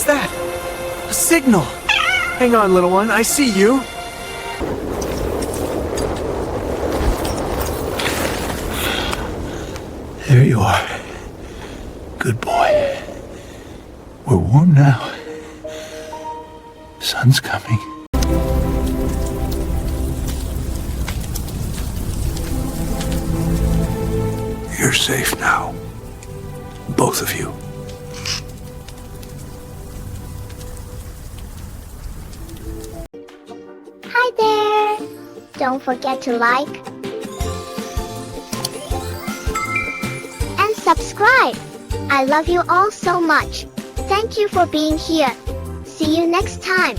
that? A signal! Hang on, little one, I see you. There you are. Good boy. We're warm now. Sun's coming. You're safe now. Both of you. Hi there! Don't forget to like and subscribe. I love you all so much. Thank you for being here. See you next time.